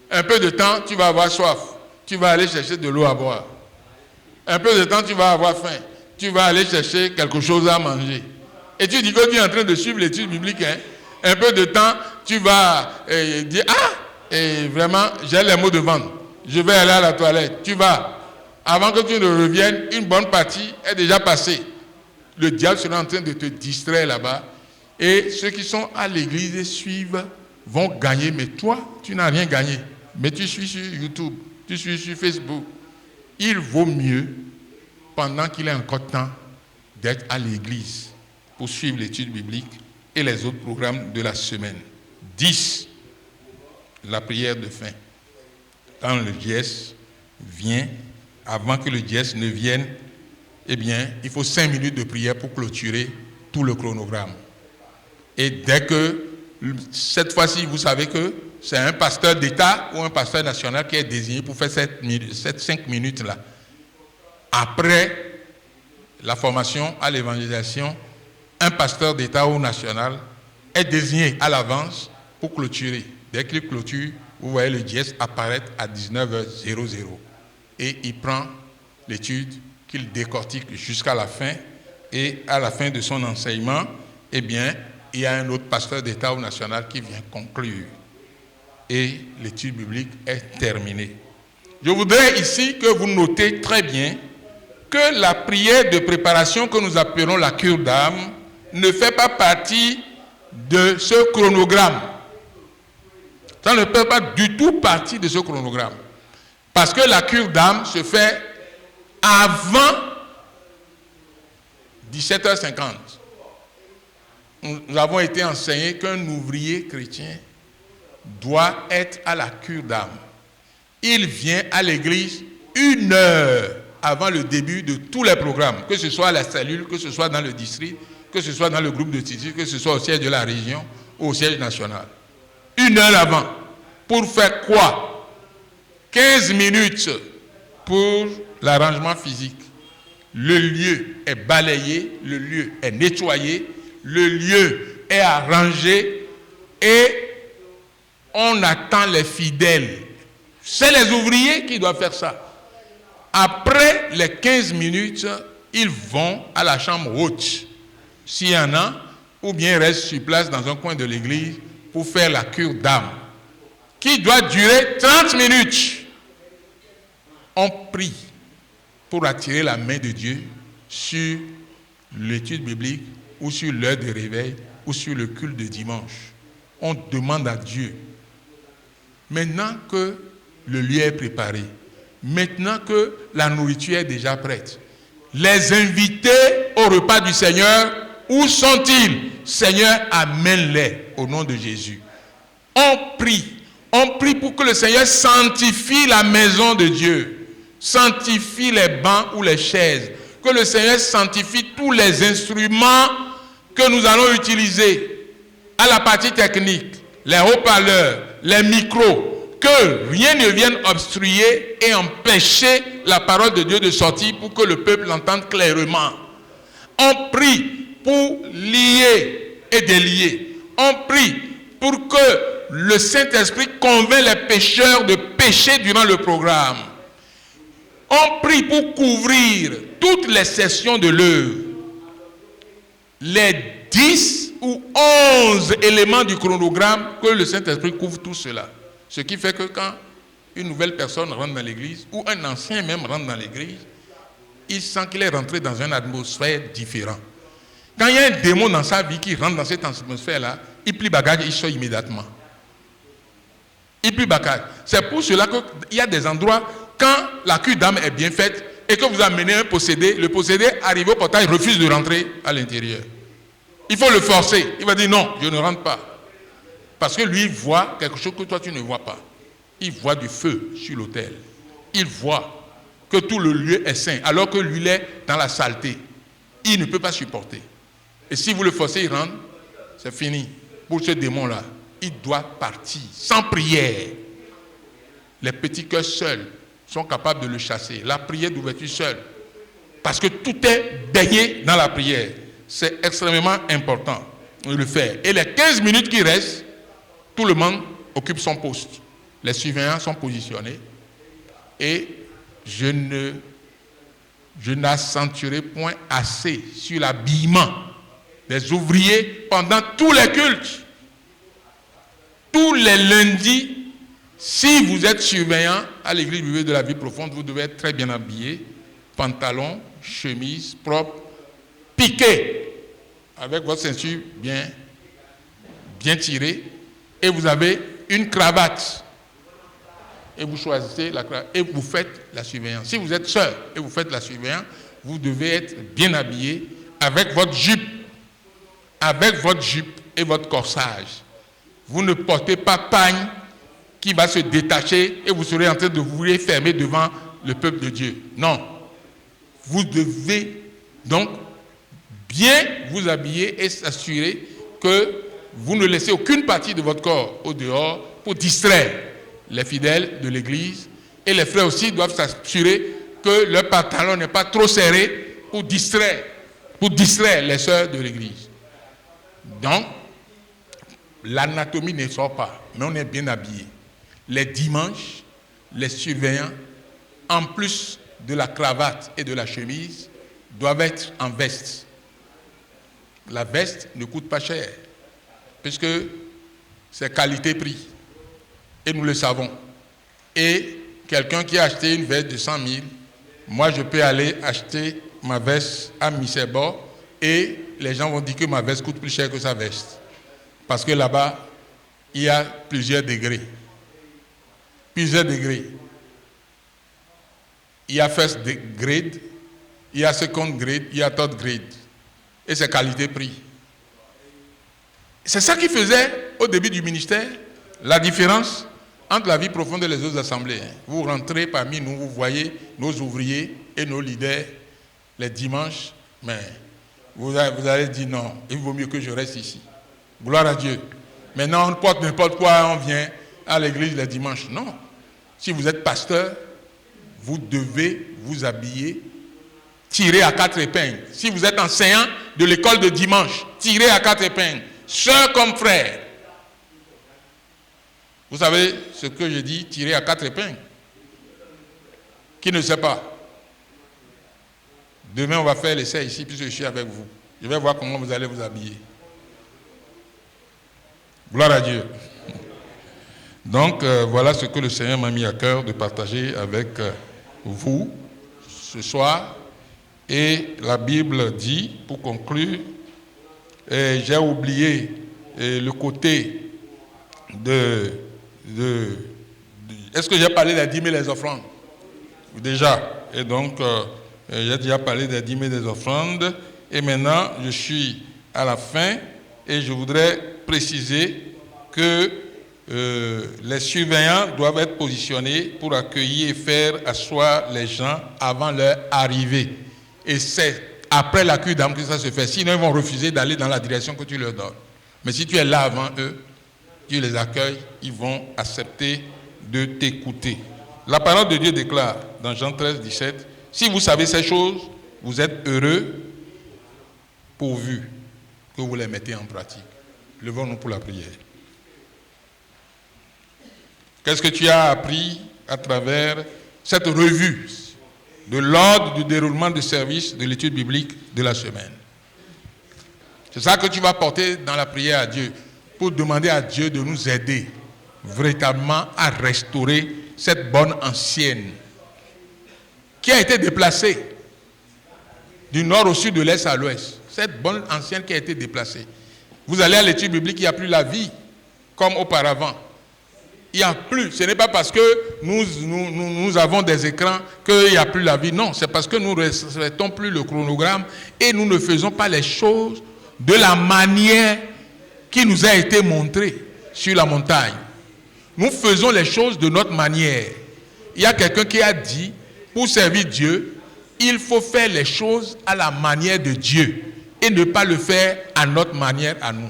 un peu de temps, tu vas avoir soif, tu vas aller chercher de l'eau à boire. Un peu de temps, tu vas avoir faim. Tu vas aller chercher quelque chose à manger. Et tu dis que tu es en train de suivre l'étude biblique. Hein? Un peu de temps, tu vas dire, vraiment, j'ai les mots de ventre. Je vais aller à la toilette. Tu vas. Avant que tu ne reviennes, une bonne partie est déjà passée. Le diable sera en train de te distraire là-bas. Et ceux qui sont à l'église et suivent vont gagner. Mais toi, tu n'as rien gagné. Mais tu suis sur YouTube, tu suis sur Facebook. Il vaut mieux, pendant qu'il est encore temps, d'être à l'église pour suivre l'étude biblique et les autres programmes de la semaine. 10. La prière de fin. Quand le dièse vient, avant que le dièse ne vienne, eh bien, il faut 5 minutes de prière pour clôturer tout le chronogramme. Et dès que, cette fois-ci, vous savez que c'est un pasteur d'État ou un pasteur national qui est désigné pour faire cette 5 minutes-là. Après la formation à l'évangélisation, un pasteur d'État ou national est désigné à l'avance pour clôturer. Dès qu'il clôture, vous voyez le dièse apparaître à 19h00. Et il prend l'étude qu'il décortique jusqu'à la fin. Et à la fin de son enseignement, eh bien, il y a un autre pasteur d'État ou national qui vient conclure. Et l'étude biblique est terminée. Je voudrais ici que vous notez très bien que la prière de préparation que nous appelons la cure d'âme ne fait pas partie de ce chronogramme. Ça ne fait pas du tout partie de ce chronogramme. Parce que la cure d'âme se fait avant 17h50. Nous avons été enseignés qu'un ouvrier chrétien doit être à la cure d'âme. Il vient à l'église 1 heure avant le début de tous les programmes, que ce soit à la cellule, que ce soit dans le district, que ce soit dans le groupe de titres, que ce soit au siège de la région ou au siège national. 1 heure avant. Pour faire quoi? 15 minutes pour l'arrangement physique. Le lieu est balayé, le lieu est nettoyé, le lieu est arrangé et on attend les fidèles. C'est les ouvriers qui doivent faire ça. Après les 15 minutes, ils vont à la chambre haute, s'il y en a, ou bien ils restent sur place dans un coin de l'église pour faire la cure d'âme, qui doit durer 30 minutes. On prie pour attirer la main de Dieu sur l'étude biblique ou sur l'heure de réveil ou sur le culte de dimanche. On demande à Dieu, maintenant que le lieu est préparé, maintenant que la nourriture est déjà prête, les invités au repas du Seigneur, où sont-ils? Seigneur, amène-les au nom de Jésus. On prie pour que le Seigneur sanctifie la maison de Dieu, sanctifie les bancs ou les chaises, que le Seigneur sanctifie tous les instruments que nous allons utiliser à la partie technique, les haut-parleurs, les micros, que rien ne vienne obstruer et empêcher la parole de Dieu de sortir pour que le peuple l'entende clairement. On prie pour lier et délier. On prie pour que le Saint-Esprit convainc les pécheurs de pécher durant le programme. On prie pour couvrir toutes les sessions de l'œuvre. Les 10 ou 11 éléments du chronogramme, que le Saint-Esprit couvre tout cela. Ce qui fait que quand une nouvelle personne rentre dans l'église, ou un ancien même rentre dans l'église, il sent qu'il est rentré dans une atmosphère différente. Quand il y a un démon dans sa vie qui rentre dans cette atmosphère-là, il plie bagage et il sort immédiatement. Il plie bagage. C'est pour cela qu'il y a des endroits, quand la cure d'âme est bien faite et que vous amenez un possédé, le possédé arrive au portail, refuse de rentrer à l'intérieur. Il faut le forcer. Il va dire non, je ne rentre pas. Parce que lui, il voit quelque chose que toi, tu ne vois pas. Il voit du feu sur l'autel. Il voit que tout le lieu est saint, alors que lui, il est dans la saleté. Il ne peut pas supporter. Et si vous le forcez, il rentre, c'est fini. Pour ce démon-là, il doit partir, sans prière. Les petits cœurs seuls sont capables de le chasser. La prière d'ouverture seule. Parce que tout est baigné dans la prière. C'est extrêmement important de le faire. Et les 15 minutes qui restent, tout le monde occupe son poste. Les surveillants sont positionnés. Et je ne je n'accentuerai point assez sur l'habillement des ouvriers pendant tous les cultes. Tous les lundis, si vous êtes surveillant à l'église biblique de la vie profonde, vous devez être très bien habillé, pantalon, chemise propre, piqué, avec votre ceinture bien tirée, et vous avez une cravate. Et vous choisissez la cravate et vous faites la surveillance. Si vous êtes seul et vous faites la surveillance, vous devez être bien habillé avec votre jupe et votre corsage. Vous ne portez pas pagne qui va se détacher et vous serez en train de vous fermer devant le peuple de Dieu. Non. Vous devez donc bien vous habiller et s'assurer que vous ne laissez aucune partie de votre corps au dehors pour distraire les fidèles de l'église. Et les frères aussi doivent s'assurer que leur pantalon n'est pas trop serré pour distraire les sœurs de l'église. Donc, l'anatomie ne sort pas, mais on est bien habillé. Les dimanches, les surveillants, en plus de la cravate et de la chemise, doivent être en veste. La veste ne coûte pas cher, puisque c'est qualité-prix. Et nous le savons. Et quelqu'un qui a acheté une veste de 100 000, moi je peux aller acheter ma veste à Misebo et les gens vont dire que ma veste coûte plus cher que sa veste. Parce que là-bas, il y a plusieurs degrés. Plusieurs degrés. Il y a first grade, il y a second grade, il y a third grade. Et c'est qualité-prix. C'est ça qui faisait, au début du ministère, la différence entre la vie profonde et les autres assemblées. Vous rentrez parmi nous, vous voyez nos ouvriers et nos leaders les dimanches, mais vous allez dire non, il vaut mieux que je reste ici. Gloire à Dieu. Maintenant, on porte n'importe quoi, on vient à l'église les dimanches. Non. Si vous êtes pasteur, vous devez vous habiller, tirer à 4 épingles. Si vous êtes enseignant de l'école de dimanche, tirez à 4 épingles. Sœurs comme frères. Vous savez ce que je dis, tirer à 4 épingles? Qui ne sait pas? Demain, on va faire l'essai ici, puisque je suis avec vous. Je vais voir comment vous allez vous habiller. Gloire à Dieu. Donc, voilà ce que le Seigneur m'a mis à cœur de partager avec vous ce soir. Et la Bible dit, pour conclure, j'ai oublié le côté de est-ce que j'ai parlé des 10 000 des offrandes? Déjà. Et donc, j'ai déjà parlé des 10 000 des offrandes. Et maintenant, je suis à la fin et je voudrais préciser que les surveillants doivent être positionnés pour accueillir et faire asseoir les gens avant leur arrivée. Et c'est après la cure d'âme que ça se fait. Sinon, ils vont refuser d'aller dans la direction que tu leur donnes. Mais si tu es là avant eux, tu les accueilles, ils vont accepter de t'écouter. La parole de Dieu déclare dans Jean 13, 17, « Si vous savez ces choses, vous êtes heureux pourvu que vous les mettez en pratique. » Levons-nous pour la prière. Qu'est-ce que tu as appris à travers cette revue de l'ordre du déroulement du service de l'étude biblique de la semaine? C'est ça que tu vas porter dans la prière à Dieu, pour demander à Dieu de nous aider véritablement à restaurer cette bonne ancienne qui a été déplacée du nord au sud, de l'est à l'ouest. Cette bonne ancienne qui a été déplacée. Vous allez à l'étude biblique, il n'y a plus la vie comme auparavant. Il n'y a plus. Ce n'est pas parce que nous avons des écrans qu'il n'y a plus la vie. Non, c'est parce que nous ne respectons plus le chronogramme et nous ne faisons pas les choses de la manière qui nous a été montrée sur la montagne. Nous faisons les choses de notre manière. Il y a quelqu'un qui a dit, pour servir Dieu, il faut faire les choses à la manière de Dieu et ne pas le faire à notre manière à nous.